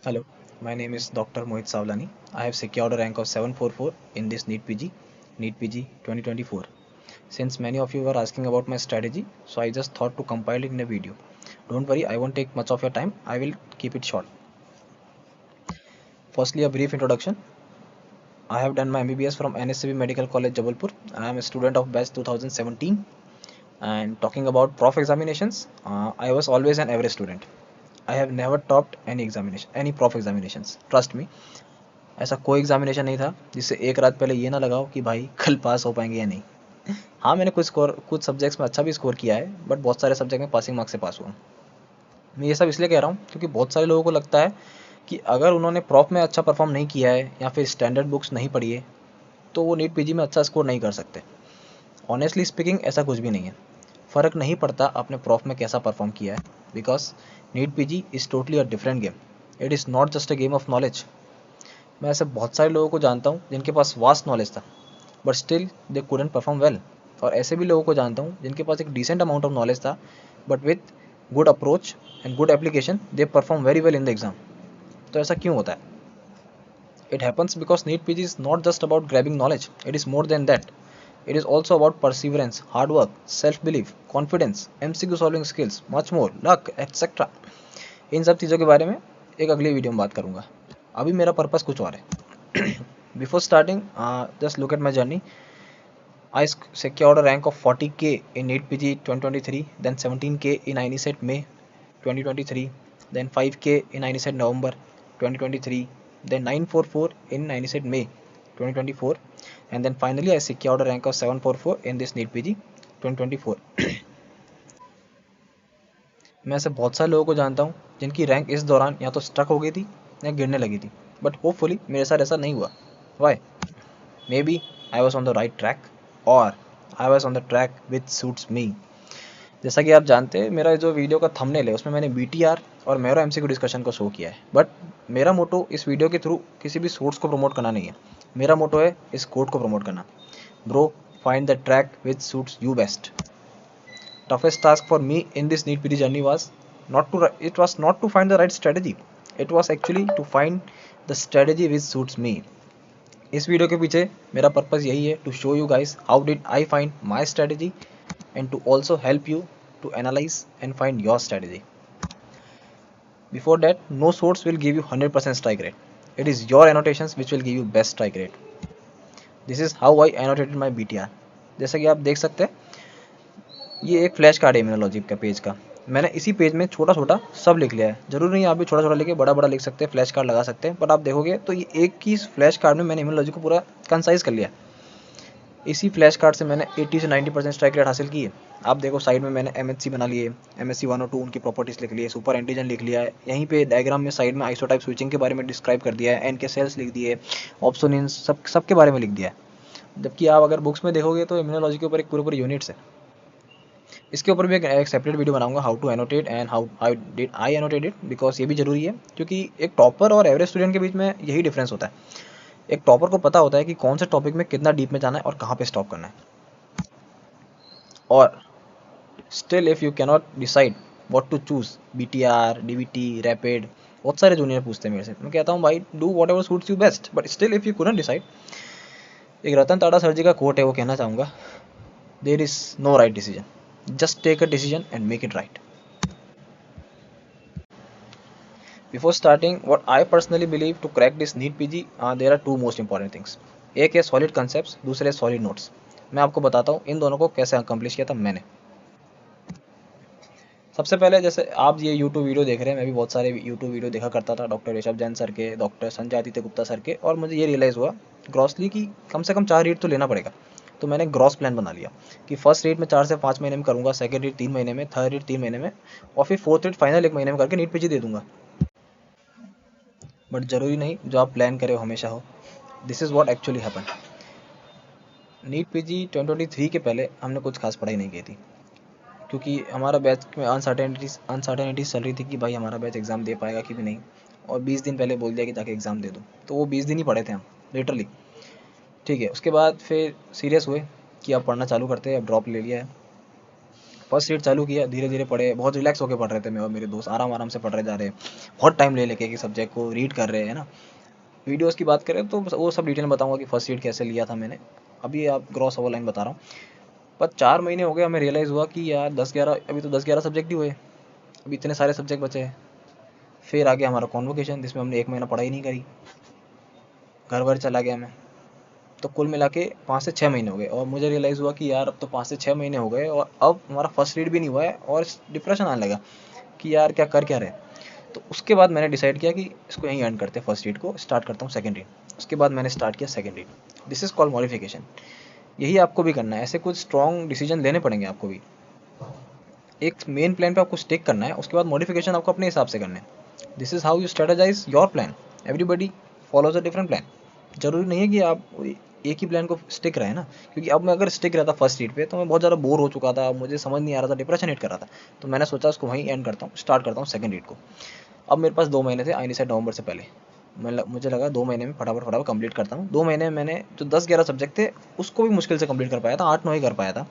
Hello, my name is Dr. Mohit Savlani. I have secured a rank of 744 in this NEET PG 2024. Since many of you were asking about my strategy, so I just thought to compile it in a video. Don't worry, I won't take much of your time. I will keep it short. Firstly, a brief introduction. I have done my MBBS from NSCB Medical College, Jabalpur. I am a student of batch 2017. And talking about prof examinations, I was always an average student. I have never topped any prof examinations. Trust me. ऐसा कोई examination नहीं था जिससे एक रात पहले ये ना लगाओ कि भाई कल पास हो पाएंगे या नहीं। हाँ, मैंने कुछ सब्जेक्ट्स में अच्छा भी स्कोर किया है, बट बहुत सारे सब्जेक्ट में पासिंग मार्क्स से पास हुआ। मैं ये सब इसलिए कह रहा हूँ क्योंकि बहुत सारे लोगों को लगता है कि अगर उन्होंने प्रॉप में अच्छा परफॉर्म नहीं किया है या फिर स्टैंडर्ड बुक्स नहीं पढ़ी है तो वो नीट पीजी में अच्छा स्कोर नहीं कर सकते। ऑनेस्टली स्पीकिंग ऐसा कुछ भी नहीं है। फ़र्क नहीं पड़ता आपने प्रॉप में कैसा परफॉर्म किया है, because NEET PG is totally a different game. It is not just a game of knowledge. मैं ऐसे बहुत सारे लोगों को जानता हूँ जिनके पास वास्ट नॉलेज था, but still they couldn't perform well. और ऐसे भी लोगों को जानता हूँ जिनके पास एक डिसेंट अमाउंट ऑफ नॉलेज था, but with good approach and good application they perform very well in the exam. तो ऐसा क्यों होता है? It happens because NEET PG is not just about grabbing knowledge, it is more than that. It is also about perseverance, hard work, self belief, confidence, MCQ solving skills, much more, luck etcetera. इन सब चीज़ों के बारे में एक अगली video में बात करूंगा। अभी मेरा पर्पस कुछ और है। Before starting, just look at my journey. I secured a rank of 40K in NEET PG 2023, then 17K in INICET May 2023, then 5K in INICET November 2023, then 944 in INICET May 2024, and then finally I secured a rank of 744 in this NEET PG 2024. मैं ऐसे बहुत सारे लोगों को जानता हूँ जिनकी rank इस दौरान या तो स्टक हो गई थी या गिरने लगी थी, बट होपफुली मेरे साथ ऐसा नहीं हुआ। Why? Maybe I was on the right track, और I was on the track which suits me. जैसा कि आप जानते हैं, मेरा जो वीडियो का थंबनेल है उसमें मैंने BTR और मैरो MCQ डिस्कशन को शो किया है, बट मेरा मोटो इस वीडियो के थ्रू किसी भी सोर्स को प्रमोट करना नहीं है। मेरा मोटो है इस कोड को प्रमोट करना। Bro, find the track which suits you best. Toughest task for me in this NEET PD journey was not to find the right strategy. It was actually to find the strategy which suits me. इस video के पीछे मेरा purpose यही है, to show you guys how did I find my strategy and to also help you to analyze and find your strategy. Before that, no source will give you 100% strike rate. It is your annotations which will give you best strike rate. This is how I annotated my BTR. जैसा कि आप देख सकते हैं, ये एक flash card है immunology का पेज का। मैंने इसी पेज में छोटा छोटा सब लिख लिया है। जरूरी नहीं आप भी छोटा छोटा लिखे बड़ा बड़ा लिख सकते हैं, फ्लैश कार्ड लगा सकते हैं, बट आप देखोगे तो ये एक ही फ्लैश कार्ड में मैंने इम्यूनोलॉजी को पूरा कंसाइज कर लिया। इसी फ्लैश कार्ड से मैंने 80 से 90% स्ट्राइक रेट हासिल की है। आप देखो साइड में मैंने MHC बना लिए, MHC 102 उनकी प्रॉपर्टीज लिख ली है, सुपर एंटीजन लिख लिया है। यहीं पे डायग्राम में साइड में आइसोटाइप स्विचिंग के बारे में डिस्क्राइब कर दिया है, NK सेल्स लिख दिए, ऑप्सोनिन्स सब के बारे में लिख दिया है। जबकि आप अगर बुक्स में देखोगे तो इम्यूनोलॉजी के ऊपर एक पूरे पूरे यूनिट्स है। इसके ऊपर भी एक सेपरेट वीडियो बनाऊंगा, how to annotate and how did I annotate it, because ये भी जरूरी है क्योंकि एक टॉपर और एवरेज स्टूडेंट के बीच में यही डिफरेंस होता है। एक टॉपर को पता होता है कि कौन से टॉपिक में कितना डीप में जाना है और कहाँ पे स्टॉप करना है। और still if you cannot decide what to choose, BTR, DBT, rapid, बहुत सारे जूनियर पूछते हैं मेरे से। मैं कहता हूँ भाई do what ever suits you best, but still if you couldn't decide, एक रतन टाटा सर जी का कोट है, वो कहना चाहूँगा, there is no right decision, just take a decision and make it right. Before starting, what I personally believe to crack this NEET PG, there are two most important things. एक है solid concept, दूसरे solid notes. मैं आपको बताता हूँ इन दोनों को कैसे अकम्प्लिश किया था मैंने। सबसे पहले जैसे आप ये यूट्यूब वीडियो देख रहे हैं, मैं भी बहुत सारे यूट्यूब वीडियो देखा करता था, डॉक्टर ऋषभ जैन सर के, डॉक्टर संजय आदित्य गुप्ता सर के, और मुझे ये रियलाइज़ हुआ ग्रॉसली की कम से कम 4 रीड तो लेना पड़ेगा। तो मैंने ग्रॉस प्लान बना लिया कि फर्स्ट रीड में 4 से 5 महीने में करूँगा, सेकेंड रीड 3 महीने में, थर्ड रीड 3 महीने में, और फिर फोर्थ रीड फाइनल 1 महीने में करके नीट PG दे दूंगा। बट ज़रूरी नहीं जो आप प्लान करें हमेशा हो। This is what actually happen. NEET PG 2023 के पहले हमने कुछ खास पढ़ाई नहीं की थी, क्योंकि हमारा बैच में अनसर्टेनिटीज चल रही थी कि भाई हमारा बैच एग्ज़ाम दे पाएगा कि भी नहीं, और 20 दिन पहले बोल दिया कि जाके एग्ज़ाम दे दो। तो वो 20 दिन ही पढ़े थे हम, लिटरली। ठीक है, उसके बाद फिर सीरियस हुए कि अब पढ़ना चालू करते हैं, अब ड्रॉप ले लिया है। फर्स्ट रीड चालू किया, धीरे धीरे पढ़े, बहुत रिलैक्स होकर पढ़ रहे थे मैं और मेरे दोस्त, आराम आराम से पढ़ रहे जा रहे, बहुत टाइम ले लेके कि सब्जेक्ट को रीड कर रहे हैं ना। वीडियोस की बात करें तो वो सब डिटेल बताऊंगा कि फर्स्ट रीड कैसे लिया था मैंने, अभी आप ग्रॉस ओवर लाइन बता रहा हूँ। पर 4 महीने हो गए, हमें रियलाइज़ हुआ कि यार 10-11, अभी तो 10-11 सब्जेक्ट ही हुए, अभी इतने सारे सब्जेक्ट बचे हैं। फिर आ गया हमारा कॉन्वोकेशन, जिसमें हमने 1 महीना पढ़ाई नहीं करी, घर भर चला गया मैं। तो कुल मिला के 5 से 6 महीने हो गए और मुझे रियलाइज़ हुआ कि यार अब तो 5 से 6 महीने हो गए और अब हमारा फर्स्ट रीड भी नहीं हुआ है और डिप्रेशन आने लगा कि यार क्या कर क्या रहे। तो उसके बाद मैंने डिसाइड किया कि इसको यहीं एंड करते हैं, फर्स्ट रीड को स्टार्ट करता हूँ सेकंड रीड। उसके बाद मैंने स्टार्ट किया second read. This is called modification. यही आपको भी करना है, ऐसे कुछ स्ट्रॉन्ग डिसीजन लेने पड़ेंगे आपको भी। एक मेन प्लान पे आपको स्टिक करना है, उसके बाद मॉडिफिकेशन आपको अपने हिसाब से करना है। This is how you strategise your plan. Everybody follows a different plan. जरूरी नहीं है कि आप एक ही प्लान को स्टिक रहे ना, क्योंकि अब मैं अगर स्टिक रहता फर्स्ट रीड पे तो मैं बहुत ज़्यादा बोर हो चुका था, मुझे समझ नहीं आ रहा था, डिप्रेशन हिट कर रहा था। तो मैंने सोचा उसको वहीं एंड करता हूँ, स्टार्ट करता हूँ सेकंड रीड को। अब मेरे पास 2 महीने थे, आई नहीं साइड नवंबर से पहले। मुझे लगा 2 महीने में फटाफट फटाफट कंप्लीट करता हूँ। 2 महीने में मैंने जो 10-11 सब्जेक्ट थे उसको भी मुश्किल से कंप्लीट कर पाया था, 8-9 ही कर पाया था।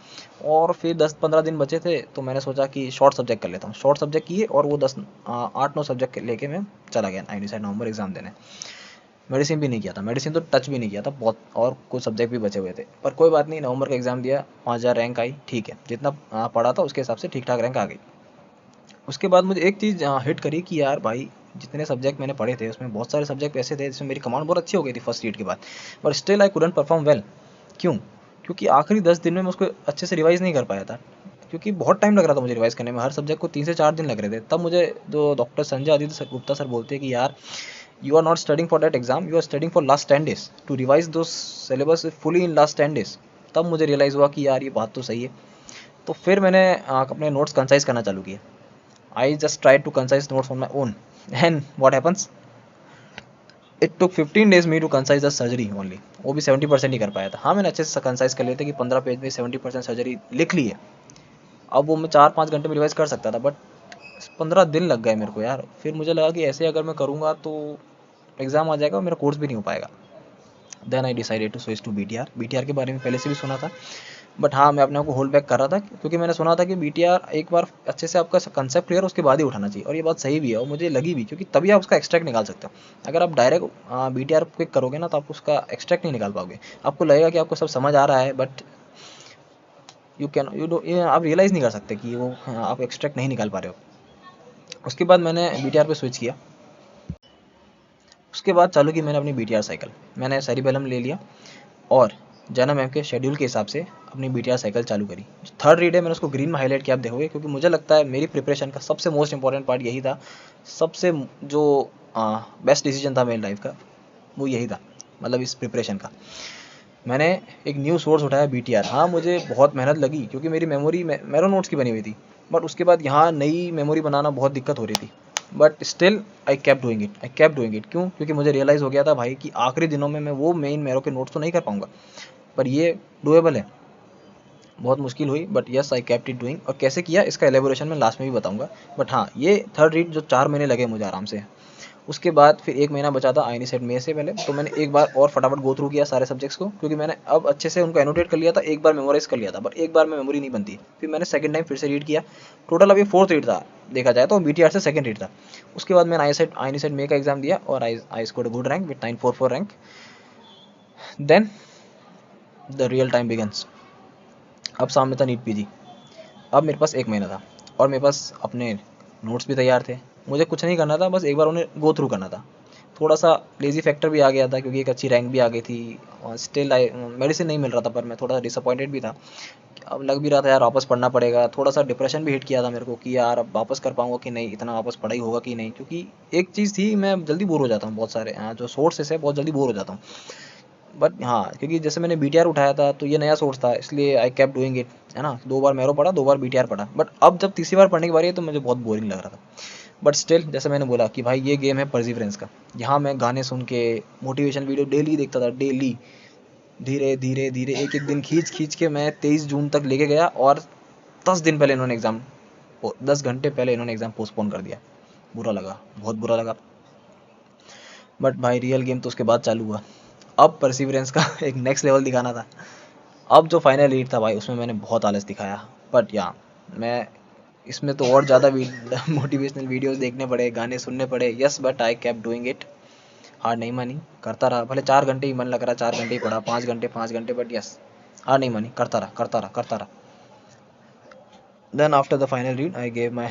और फिर 10-15 दिन बचे थे तो मैंने सोचा कि शॉर्ट सब्जेक्ट कर लेता हूँ। शॉर्ट सब्जेक्ट किए और वो 8-9 सब्जेक्ट लेके मैं चला गया आई नहीं साइड नवंबर एग्जाम देने। मेडिसिन भी नहीं किया था, मेडिसिन तो टच भी नहीं किया था बहुत, और कुछ सब्जेक्ट भी बचे हुए थे। पर कोई बात नहीं, नवंबर का एग्ज़ाम दिया, 5000 रैंक आई, ठीक है, जितना पढ़ा था उसके हिसाब से ठीक ठाक रैंक आ गई। उसके बाद मुझे एक चीज़ हिट करी कि यार भाई, जितने सब्जेक्ट मैंने पढ़े थे उसमें बहुत सारे सब्जेक्ट ऐसे थे जिसमें मेरी कमांड बहुत अच्छी हो गई थी फर्स्ट रीड के बाद, but still I couldn't perform well. क्यों? क्योंकि आखिरी 10 दिन में मैं उसको अच्छे से रिवाइज़ नहीं कर पाया था, क्योंकि बहुत टाइम लग रहा था मुझे रिवाइज़ करने में, हर सब्जेक्ट को 3 से 4 दिन लग रहे थे। तब मुझे जो doctor Sanjay Aditya sir Gupta sir बोलते हैं कि यार, you are not studying for that exam, you are studying for last 10 days to revise the syllabus fully in last 10 days। तब मुझे रियलाइज़ हुआ कि यार ये बात तो सही है। तो फिर मैंने अपने नोट्स कंसाइज करना चालू किया। I just tried to concise notes on my own. And what happens? It took 15 days me to concise the surgery only. वो भी 70% ही कर पाया था। हाँ, मैंने अच्छे से कंसाइज कर लिया था कि 15 पेज में 70% सर्जरी लिख ली है। अब वो मैं 4-5 घंटे में रिवाइज कर सकता था, बट 15 दिन लग गए मेरे को यार। फिर मुझे लगा कि ऐसे अगर मैं करूँगा तो एग्ज़ाम आ जाएगा और मेरा कोर्स भी नहीं हो पाएगा। Then I decided to switch to BTR। BTR के बारे में पहले से भी सुना था, बट हाँ, मैं अपने आप को होल्ड बैक कर रहा था क्योंकि मैंने सुना था कि BTR एक बार अच्छे से आपका कंसेप्ट क्लियर उसके बाद ही उठाना चाहिए, और ये बात सही भी है और मुझे लगी भी, क्योंकि तभी आप उसका एक्सट्रैक्ट निकाल सकते हो। अगर आप डायरेक्ट BTR क्विक करोगे ना तो आप उसका एक्सट्रैक्ट नहीं निकाल पाओगे। आपको लगेगा कि आपको सब समझ आ रहा है, बट आप रियलाइज़ नहीं कर सकते कि वो आप एक्सट्रैक्ट नहीं निकाल पा रहे हो। उसके बाद मैंने BTR पे स्विच किया। उसके बाद चालू की मैंने अपनी BTR साइकिल। मैंने सेरिबेलम ले लिया और जाना मैम के शेड्यूल के हिसाब से अपनी BTR साइकिल चालू करी। थर्ड रीड है, मैंने उसको ग्रीन में हाईलाइट किया, आप देखोगे, क्योंकि मुझे लगता है मेरी प्रिपरेशन का सबसे मोस्ट इंपॉर्टेंट पार्ट यही था। सबसे जो बेस्ट डिसीजन था मेरी लाइफ का वो यही था, मतलब इस प्रिपरेशन का। मैंने एक न्यू सोर्स उठाया BTR। हाँ, मुझे बहुत मेहनत लगी क्योंकि मेरी मेमोरी मेरो नोट्स की बनी हुई थी, बट उसके बाद यहाँ नई मेमोरी बनाना बहुत दिक्कत हो रही थी। But still I cap doing it, I cap doing it. क्यों? क्योंकि मुझे रियलाइज़ हो गया था भाई कि आखिरी दिनों में मैं वो मेन मेरो के नोट्स तो नहीं कर पाऊंगा, पर ये डुएबल है। बहुत मुश्किल हुई, but yes, I kept it doing. और कैसे किया इसका एलेबोरेशन मैं लास्ट में भी बताऊंगा। बट हाँ, ये थर्ड रीड जो 4 महीने लगे मुझे आराम से। उसके बाद फिर 1 महीना बचा था आई सेट में से पहले, तो मैंने एक बार और फटाफट गो थ्रू किया सारे सब्जेक्ट्स को, क्योंकि मैंने अब अच्छे से उनको एनोटेट कर लिया था, एक बार मेमोराइज कर लिया था, बट एक बार में मेमोरी नहीं बनती। फिर मैंने सेकंड टाइम फिर से रीड किया। टोटल अभी फोर्थ रीड था, देखा जाए तो BTR से सेकंड रीड था। उसके बाद मैंने आई सेट मे का एग्जाम दिया और I scored good rank with 944 रैंक। Then the real time begins. अब सामने था नीट PG। अब मेरे पास 1 महीना था और मेरे पास अपने नोट्स भी तैयार थे। मुझे कुछ नहीं करना था, बस एक बार उन्हें गो थ्रू करना था। थोड़ा सा लेज़ी फैक्टर भी आ गया था क्योंकि एक अच्छी रैंक भी आ गई थी और स्टिल मेडिसिन नहीं मिल रहा था, पर मैं थोड़ा डिसअपॉइंटेड भी था। अब लग भी रहा था यार वापस पढ़ना पड़ेगा। थोड़ा सा डिप्रेशन भी हिट किया था मेरे को कि यार अब वापस कर पाऊंगा कि नहीं, इतना वापस पढ़ाई होगा कि नहीं, क्योंकि एक चीज़ थी, मैं जल्दी बोर हो जाता हूँ, बहुत सारे जो सोर्सेस है बहुत जल्दी बोर हो जाता हूँ। बट हाँ, क्योंकि जैसे मैंने BTR उठाया था तो ये नया सोर्स था, इसलिए आई केप्ट डूइंग इट, है ना। 2 बार मैरो पढ़ा, 2 बार BTR पढ़ा, बट अब जब तीसरी बार पढ़ने की बारी है तो मुझे बहुत बोरिंग लग रहा था। बट स्टिल, जैसे मैंने बोला कि भाई ये गेम है परसिवरेंस का। यहाँ मैं गाने सुन के मोटिवेशन वीडियो डेली देखता था, डेली। धीरे धीरे धीरे एक एक दिन खींच खींच के मैं 23 जून तक लेके गया, और 10 दिन पहले इन्होंने एग्ज़ाम, 10 घंटे पहले इन्होंने एग्ज़ाम पोस्टपोन कर दिया। बुरा लगा, बहुत बुरा लगा। बट भाई रियल गेम तो उसके बाद चालू हुआ। अब परसिवरेंस का एक नेक्स्ट लेवल दिखाना था। अब जो फाइनल रीड था भाई, उसमें मैंने बहुत आलस दिखाया, बट या मैं इसमें तो और ज़्यादा मोटिवेशनल वीडियोस देखने पड़े, गाने सुनने पड़े, yes, but I kept doing it. हार नहीं मानी, करता रहा। भले 4 घंटे ही मन लग रहा, 4 घंटे ही पढ़ा, 5 घंटे, बट यस, हार नहीं मानी, करता रहा, करता रहा, करता रहा। Then after the final read I gave my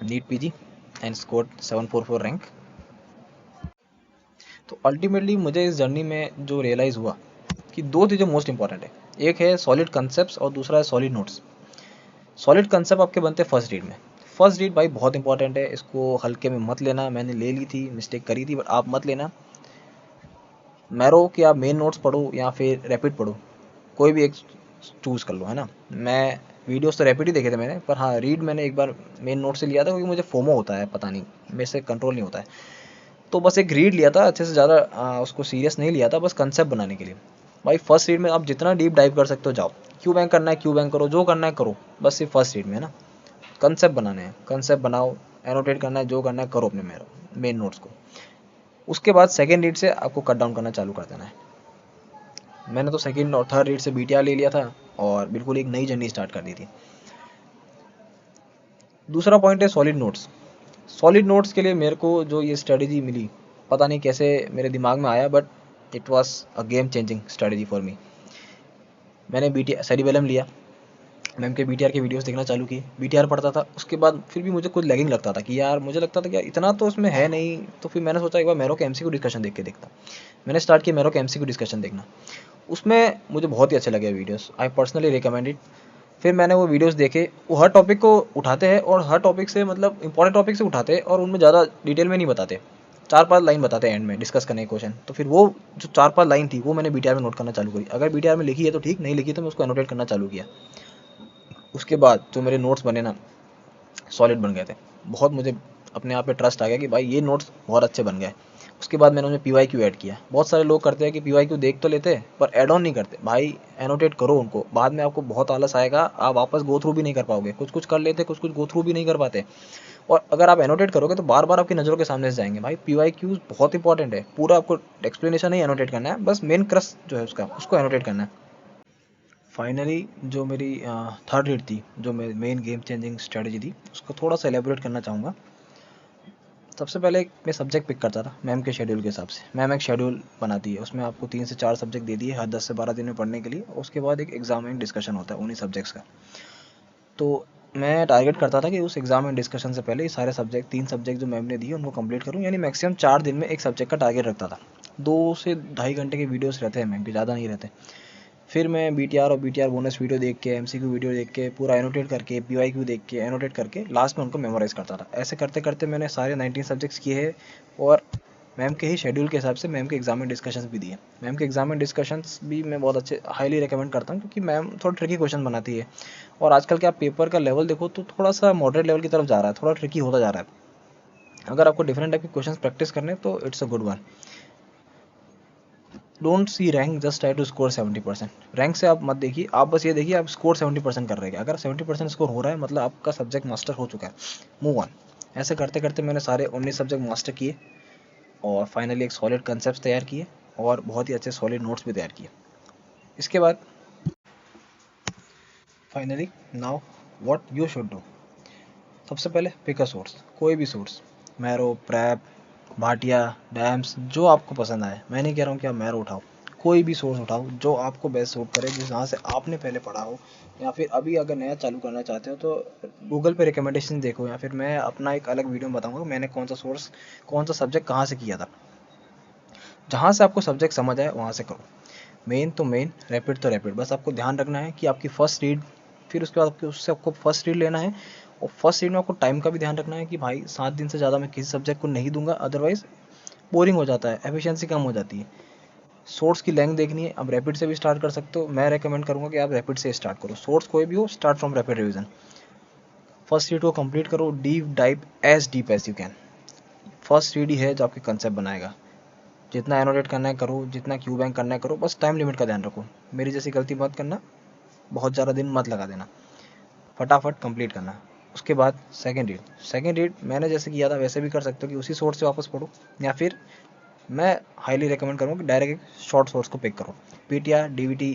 NEET PG and scored 744 rank. तो अल्टीमेटली मुझे इस जर्नी में जो रियलाइज़ हुआ कि दो चीज़ें मोस्ट इंपॉर्टेंट है, एक है सॉलिड कंसेप्ट और दूसरा है सॉलिड नोट्स। सॉलिड कंसेप्ट आपके बनते हैं फर्स्ट रीड में। फर्स्ट रीड भाई बहुत इंपॉर्टेंट है, इसको हल्के में मत लेना। मैंने ले ली थी, मिस्टेक करी थी, बट आप मत लेना। मैरो कि आप मेन नोट्स पढ़ो या फिर रैपिड पढ़ो, कोई भी एक चूज़ कर लो, है ना। मैं वीडियोस तो रैपिड ही देखे थे मैंने, पर हाँ रीड मैंने एक बार मेन नोट से लिया था, क्योंकि मुझे फोमो होता है, पता नहीं मेरे से कंट्रोल नहीं होता है। तो बस एक रीड लिया था, अच्छे से ज़्यादा उसको सीरियस नहीं लिया था, बस कंसेप्ट बनाने के लिए। भाई फर्स्ट रीड में आप जितना डीप डाइव कर सकते हो जाओ, क्यू बैंक करना है क्यू बैंक करो, जो करना है करो, बस सिर्फ फर्स्ट रीड में, है ना। कंसेप्ट बनाने हैं, कंसेप्ट बनाओ, एनोटेट करना है, जो करना है करो अपने मेन नोट्स को। उसके बाद सेकेंड रीड से आपको कट डाउन करना चालू कर देना है। मैंने तो सेकेंड और थर्ड रीड से बीटीआर ले लिया था और बिल्कुल एक नई जर्नी स्टार्ट कर दी थी। दूसरा पॉइंट है सॉलिड नोट्स। सॉलिड नोट्स के लिए मेरे को जो ये स्ट्रेटजी मिली, पता नहीं कैसे मेरे दिमाग में आया, but it was a game changing strategy for me. मैंने बीटीआर सेरिबेलम लिया, मैम के बीटीआर के वीडियोस देखना चालू किए, बीटीआर पढ़ता था। उसके बाद फिर भी मुझे कुछ लैगिंग लगता था कि यार, मुझे लगता था कि यार इतना तो उसमें है नहीं। तो फिर मैंने सोचा एक बार मैरो के एमसीक्यू डिस्कशन देख के देखता। मैंने स्टार्ट किया मैरो के एमसीक्यू डिस्कशन देखना। उसमें मुझे बहुत ही अच्छे लगे videos, I personally recommend it. फिर मैंने वो वीडियोस देखे, वो हर टॉपिक को उठाते हैं और हर टॉपिक से मतलब इंपॉर्टेंट टॉपिक से उठाते हैं और उनमें ज़्यादा डिटेल में नहीं बताते, 4-5 लाइन बताते हैं एंड में डिस्कस करने के क्वेश्चन। तो फिर वो जो 4-5 लाइन थी वो मैंने बीटीआर में नोट करना चालू करी। अगर बीटीआर में लिखी है तो ठीक, नहीं लिखी तो मैं उसको एनोटेट करना चालू किया। उसके बाद जो मेरे नोट्स बने ना, सॉलिड बन गए थे। बहुत मुझे अपने आप पे ट्रस्ट आ गया कि भाई ये नोट्स बहुत अच्छे बन गए। उसके बाद मैंने उनमें पीवाईक्यू ऐड किया। बहुत सारे लोग करते हैं कि पीवाईक्यू देख तो लेते हैं पर ऐड ऑन नहीं करते। भाई एनोटेट करो उनको, बाद में आपको बहुत आलस आएगा, आप वापस गो थ्रू भी नहीं कर पाओगे। कुछ कुछ कर लेते, कुछ कुछ गो थ्रू भी नहीं कर पाते। और अगर आप एनोटेट करोगे तो बार बार आपकी नज़रों के सामने से जाएंगे। भाई पीवाईक्यूज बहुत इंपॉर्टेंट है, पूरा आपको एक्सप्लेनेशन नहीं एनोटेट करना है, बस मेन क्रस जो है उसका, उसको एनोटेट करना है। फाइनली जो मेरी थर्ड रीड थी, जो मेन गेम चेंजिंग स्ट्रेटजी थी, उसको थोड़ा सा एलेबोरेट करना चाहूँगा। सबसे पहले मैं सब्जेक्ट पिक करता था मैम के शेड्यूल के हिसाब से। मैम एक शेड्यूल बनाती है, उसमें आपको 3 से 4 सब्जेक्ट दे दिए हर 10 से 12 दिन में पढ़ने के लिए। उसके बाद एक एग्जाम एंड डिस्कशन होता है उन्हीं सब्जेक्ट्स का। तो मैं टारगेट करता था कि उस एग्जाम एंड डिस्कशन से पहले ये सारे सब्जेक्ट, 3 सब्जेक्ट जो मैम ने दिए उनको कंप्लीट करूँ, यानी मैक्सिमम 4 दिन में एक सब्जेक्ट का टारगेट रखता था। 2 से ढाई घंटे के वीडियोस रहते हैं मैम के, ज़्यादा नहीं रहते। फिर मैं बीटीआर और बीटीआर बोनस वीडियो देख के, एमसीक्यू वीडियो देख के, पूरा एनोटेट करके, पीवाईक्यू देख के, एनोटेट करके लास्ट में उनको मेमोराइज़ करता था। ऐसे करते करते मैंने सारे 19 सब्जेक्ट्स किए हैं और मैम के ही शेड्यूल के हिसाब से मैम के एग्जाम में डिस्कशंस भी दिए। मैम के एग्जाम में डिस्कशंस भी मैं बहुत अच्छे, हाईली रिकमेंड करता हूँ, क्योंकि मैम थोड़ा ट्रिकी क्वेश्चन बनाती है। और आजकल के आप पेपर का लेवल देखो तो थोड़ा सा मॉडरेट लेवल की तरफ जा रहा है, थोड़ा ट्रिकी होता जा रहा है। अगर आपको डिफरेंट टाइप के क्वेश्चन प्रैक्टिस करने तो it's a good one. Don't see rank, just try to score 70%। Rank से आप मत देखिए, आप बस ये देखिए आप स्कोर 70% कर रहे हैं। अगर 70% स्कोर हो रहा है मतलब आपका सब्जेक्ट मास्टर हो चुका है, मूव ऑन। ऐसे करते करते मैंने सारे 19 सब्जेक्ट मास्टर किए और फाइनली एक सॉलिड कंसेप्ट तैयार किए और बहुत ही अच्छे सॉलिड नोट्स भी तैयार किए। इसके बाद finally now what you should do. सबसे पहले पिक अ सोर्स, कोई भी source, marrow, prep, Bhatia, dams, जो आपको पसंद आए। मैं नहीं कह रहा हूँ कि आप मैरो उठाओ, कोई भी सोर्स उठाओ जो आपको बेस्ट सूट करे, जिस जहाँ से आपने पहले पढ़ा हो, या फिर अभी अगर नया चालू करना चाहते हो तो गूगल पे रिकमेंडेशन देखो, या फिर मैं अपना एक अलग वीडियो में बताऊँगा मैंने कौन सा सोर्स, कौन सा सब्जेक्ट कहाँ से किया था। जहाँ से आपको सब्जेक्ट समझ आए वहाँ से करो। मेन तो मेन, रैपिड तो रैपिड। बस आपको ध्यान रखना है कि आपकी फर्स्ट रीड, फिर उसके बाद आपके उससे आपको फर्स्ट रीड लेना है। और फर्स्ट रीड में आपको टाइम का भी ध्यान रखना है कि भाई 7 दिन से ज़्यादा मैं किसी सब्जेक्ट को नहीं दूंगा, अदरवाइज बोरिंग हो जाता है, एफिशिएंसी कम हो जाती है। सोर्स की लेंथ देखनी है। अब रैपिड से भी स्टार्ट कर सकते हो, मैं रेकमेंड करूँगा कि आप रैपिड से स्टार्ट करो। सोर्स कोई भी हो, start from rapid revision. First read को कंप्लीट करो, deep as you can. First read ही है जो आपके कंसेप्ट बनाएगा। जितना एनोटेट करना है करो, जितना क्यू बैंक करना है करो, बस टाइम लिमिट का ध्यान रखो। मेरी जैसी गलती मत करना, बहुत ज़्यादा दिन मत लगा देना, फटाफट कंप्लीट करना। उसके बाद सेकंड रीड मैंने जैसे किया था वैसे भी कर सकते हो कि उसी सोर्स से वापस पढ़ो, या फिर मैं हाईली रिकमेंड करूँगा कि डायरेक्ट एक शॉर्ट सोर्स को पिक करो, पीटीआर, डीवीटी,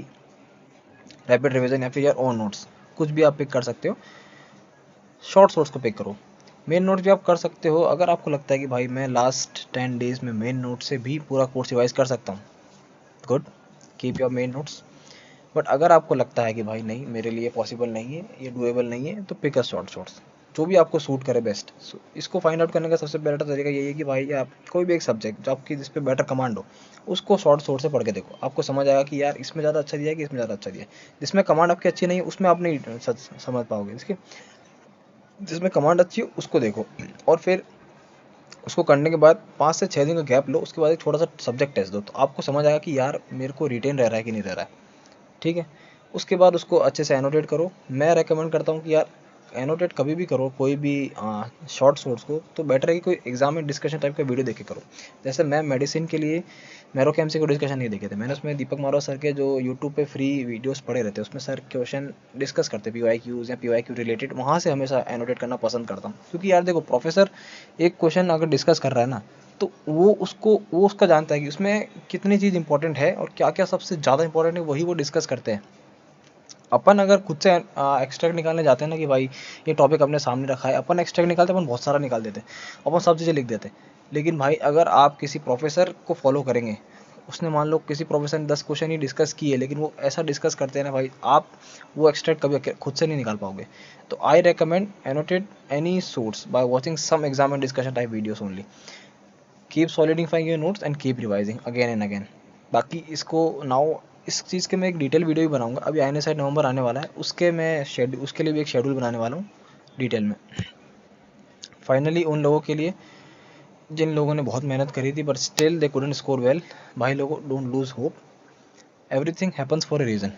रैपिड रिवीजन या फिर योर ओन नोट्स। कुछ भी आप पिक कर सकते हो, शॉर्ट सोर्स को पिक करो। मेन नोट भी आप कर सकते हो अगर आपको लगता है कि भाई मैं लास्ट 10 डेज में मेन नोट से भी पूरा कोर्स रिवाइज कर सकता हूँ, good, keep your main notes. But अगर आपको लगता है कि भाई नहीं मेरे लिए पॉसिबल नहीं है, ये डुएबल नहीं है, तो पिक अ शॉर्ट शॉर्ट्स, जो भी आपको सूट करे बेस्ट। इसको फाइंड आउट करने का सबसे बेटर तरीका यही है कि भाई आप कोई भी एक सब्जेक्ट जो आपकी जिस पे बेटर कमांड हो, उसको शॉर्ट सोर्स से पढ़ के देखो, आपको समझ आएगा कि यार इसमें ज़्यादा अच्छा दिया है कि इसमें ज़्यादा अच्छा दिया है। जिसमें कमांड आपकी अच्छी नहीं है उसमें आप नहीं समझ पाओगे, इसके जिसमें कमांड अच्छी हो उसको देखो, और फिर उसको करने के बाद 5 से 6 दिन का गैप लो, उसके बाद एक छोटा सा सब्जेक्ट टेस्ट दो, तो आपको समझ आएगा कि यार मेरे को रिटेन रह रहा है कि नहीं रह रहा है, ठीक है। उसके बाद उसको अच्छे से एनोटेट करो। मैं रेकमेंड करता हूँ कि यार एनोटेट कभी भी करो कोई भी शॉर्ट सोर्स को, तो बेटर है कि कोई एग्जाम में डिस्कशन टाइप का वीडियो देख के करो। जैसे मैं मेडिसिन के लिए मैरो केमिस्ट्री को डिस्कशन नहीं देखे थे, मैंने उसमें दीपक मारवा सर के जो यूट्यूब पे फ्री वीडियोस पड़े रहते हैं, उसमें सर क्वेश्चन डिस्कस करते PYQs या PYQ रिलेटेड, वहाँ से हमेशा एनोटेट करना पसंद करता हूँ। क्योंकि यार देखो प्रोफेसर एक क्वेश्चन अगर डिस्कस कर रहा है ना, तो वो उसका जानता है कि उसमें कितनी चीज़ इंपॉर्टेंट है और क्या क्या सबसे ज़्यादा इंपॉर्टेंट है, वही वो डिस्कस करते हैं। अपन अगर खुद से एक्सट्रैक्ट निकालने जाते हैं ना कि भाई ये टॉपिक अपने सामने रखा है, अपन एक्सट्रैक्ट निकालते हैं, अपन बहुत सारा निकाल देते हैं, अपन सब चीज़ें लिख देते हैं। लेकिन भाई अगर आप किसी प्रोफेसर को फॉलो करेंगे, उसने मान लो किसी प्रोफेसर ने 10 क्वेश्चन ही डिस्कस किए, लेकिन वो ऐसा डिस्कस करते हैं ना भाई, आप वो एक्सट्रैक्ट कभी खुद से नहीं निकाल पाओगे। तो I recommend annotate any source by watching some exam and discussion type videos only. Keep solidifying your notes and keep revising again and again. बाकी इसको नाउ इस चीज़ के मैं एक डिटेल वीडियो भी बनाऊंगा, अभी आने साइड नवंबर आने वाला है, उसके मैं शेड्यूल उसके लिए भी एक शेड्यूल बनाने वाला हूँ डिटेल में। फाइनली उन लोगों के लिए जिन लोगों ने बहुत मेहनत करी थी but still they couldn't score well, भाई लोगों don't lose hope, everything happens for a reason.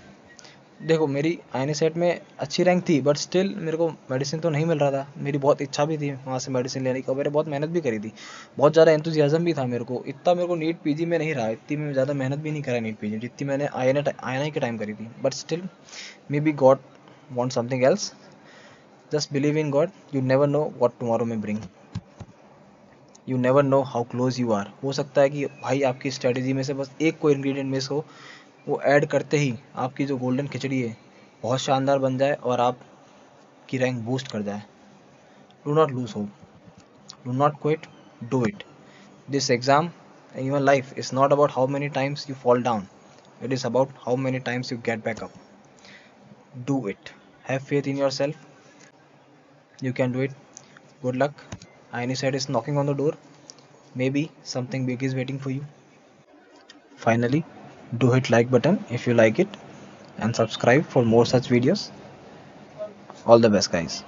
देखो मेरी आईनी सेट में अच्छी रैंक थी बट स्टिल मेरे को मेडिसिन तो नहीं मिल रहा था, मेरी बहुत इच्छा भी थी वहाँ से मेडिसिन लेने की, मैंने बहुत मेहनत भी करी थी, बहुत ज़्यादा एंथुजियाज्म भी था मेरे को, इतना मेरे को नीट पीजी में नहीं रहा, इतनी मैं ज़्यादा मेहनत भी नहीं करा नीट पीजी जितनी मैंने आई के टाइम करी थी। But still maybe God want something else, just believe in God, you never know what tomorrow may bring, you never know how close you are. हो सकता है कि भाई आपकी स्ट्रेटेजी में से बस एक कोई इंग्रेडिएंट मिस हो, वो ऐड करते ही आपकी जो गोल्डन खिचड़ी है बहुत शानदार बन जाए और आपकी रैंक बूस्ट कर जाए। Do not lose hope, do not quit, do it. This exam in your life is not about how many times you fall down, it is about how many times you get back up. Do it, have faith in yourself, you can do it. Good luck. Insight is knocking on the door, maybe something big is waiting for you. Finally, do hit like button if you like it and subscribe for more such videos. All the best guys.